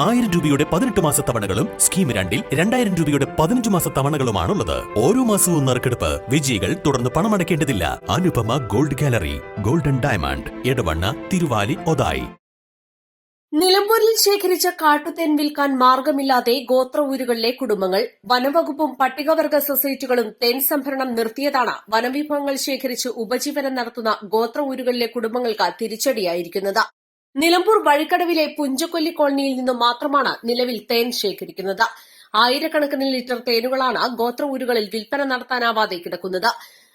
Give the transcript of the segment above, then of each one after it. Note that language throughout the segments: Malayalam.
1000 രൂപയുടെ 18 മാസ തവണകളും സ്കീം 2-ൽ 2000 രൂപയുടെ 15 മാസ തവണകളുമാണുള്ളത്. ഓരോ മാസവും നറുക്കെടുപ്പ്. വിജയികൾ തുടർന്ന് പണമടയ്ക്കേണ്ടതില്ല. Anupama gold gallery, golden diamond, Edavanna, Thiruvali, Othayi. നിലമ്പൂരിൽ ശേഖരിച്ച കാട്ടുതേൻ വിൽക്കാൻ മാർഗമില്ലാതെ ഗോത്ര ഊരുകളിലെ കുടുംബങ്ങൾ. വനംവകുപ്പും പട്ടികവർഗ സൊസൈറ്റികളും തേൻ സംഭരണം നിർത്തിയതാണ് വനവിഭവങ്ങൾ ശേഖരിച്ച് ഉപജീവനം നടത്തുന്ന ഗോത്ര ഊരുകളിലെ കുടുംബങ്ങൾക്ക് തിരിച്ചടിയായിരിക്കുന്നത്. നിലമ്പൂർ വഴിക്കടവിലെ പുഞ്ചക്കൊല്ലി കോളനിയിൽ നിന്നും മാത്രമാണ് നിലവിൽ തേൻ ശേഖരിക്കുന്നത്. ആയിരക്കണക്കിന് ലിറ്റർ തേനുകളാണ് ഗോത്ര ഊരുകളിൽ വിൽപ്പന നടത്താനാവാതെ കിടക്കുന്നത്.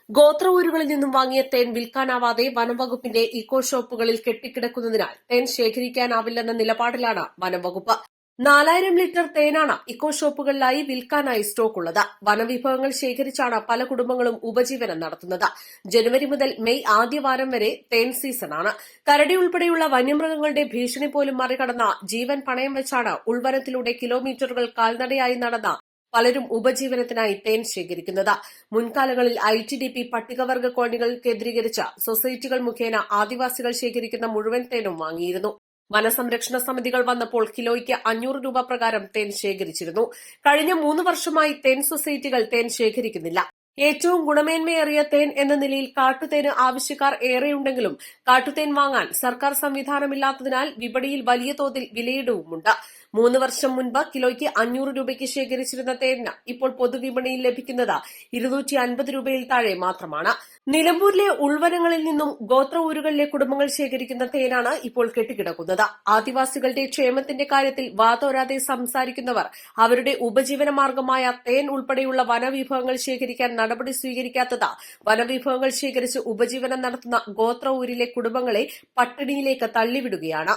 ഗോത്ര ഊരുകളിൽ നിന്നും വാങ്ങിയ തേൻ വിൽക്കാനാവാതെ വനംവകുപ്പിന്റെ ഇക്കോ ഷോപ്പുകളിൽ കെട്ടിക്കിടക്കുന്നതിനാൽ തേൻ ശേഖരിക്കാനാവില്ലെന്ന നിലപാടിലാണ് വനംവകുപ്പ്. 4000 ലിറ്റർ തേനാണ് ഇക്കോ ഷോപ്പുകളിലായി വിൽക്കാനായി സ്റ്റോക്കുള്ളത്. വനവിഭവങ്ങൾ ശേഖരിച്ചാണ് പല കുടുംബങ്ങളും ഉപജീവനം നടത്തുന്നത്. ജനുവരി മുതൽ മെയ് ആദ്യവാരം വരെ തേൻ സീസണാണ്. കരടി ഉൾപ്പെടെയുള്ള വന്യമൃഗങ്ങളുടെ ഭീഷണി പോലും മറികടന്ന ജീവൻ പണയം വെച്ചാണ് ഉൾവനത്തിലൂടെ കിലോമീറ്ററുകൾ കാൽനടയായി നടന്ന പലരും ഉപജീവനത്തിനായി തേൻ ശേഖരിക്കുന്നത്. മുൻകാലങ്ങളിൽ ITDP പട്ടികവർഗ കോളനികൾ കേന്ദ്രീകരിച്ച സൊസൈറ്റികൾ മുഖേന ആദിവാസികൾ ശേഖരിക്കുന്ന മുഴുവൻ തേനും വാങ്ങിയിരുന്നു. വനസംരക്ഷണ സമിതികൾ വന്നപ്പോൾ കിലോയ്ക്ക് 500 രൂപ പ്രകാരം തേൻ ശേഖരിച്ചിരുന്നു. കഴിഞ്ഞ 3 വർഷമായി തേൻ സൊസൈറ്റികൾ തേൻ ശേഖരിക്കുന്നില്ല. ഏറ്റവും ഗുണമേന്മയേറിയ തേൻ എന്ന നിലയിൽ കാട്ടുതേന് ആവശ്യക്കാർ ഏറെയുണ്ടെങ്കിലും കാട്ടുതേൻ വാങ്ങാൻ സർക്കാർ സംവിധാനമില്ലാത്തതിനാൽ വിപണിയിൽ വലിയ തോതിൽ വിലയിടിവുമുണ്ട്. 3 വർഷം മുൻപ് കിലോയ്ക്ക് 500 രൂപയ്ക്ക് ശേഖരിച്ചിരുന്ന തേനിന് ഇപ്പോൾ പൊതുവിപണിയിൽ ലഭിക്കുന്നത് 250 രൂപയിൽ താഴെ മാത്രമാണ്. നിലമ്പൂരിലെ ഉൾവനങ്ങളിൽ നിന്നും ഗോത്ര ഊരുകളിലെ കുടുംബങ്ങൾ ശേഖരിക്കുന്ന തേനാണ് ഇപ്പോൾ കെട്ടിക്കിടക്കുന്നത്. ആദിവാസികളുടെ ക്ഷേമത്തിന്റെ കാര്യത്തിൽ വാതോരാതെ സംസാരിക്കുന്നവർ അവരുടെ ഉപജീവന മാർഗമായ തേൻ ഉൾപ്പെടെയുള്ള വനവിഭവങ്ങൾ ശേഖരിക്കാൻ നടപടി സ്വീകരിക്കാത്തത് വനവിഭവങ്ങൾ ശേഖരിച്ച് ഉപജീവനം നടത്തുന്ന ഗോത്ര ഊരിലെ കുടുംബങ്ങളെ പട്ടിണിയിലേക്ക് തള്ളിവിടുകയാണ്.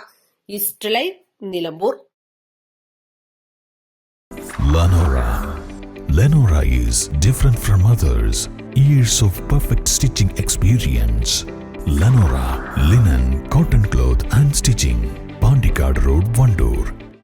East live, Nilambur. Lenora is different from others. Years of perfect stitching experience. Lenora linen,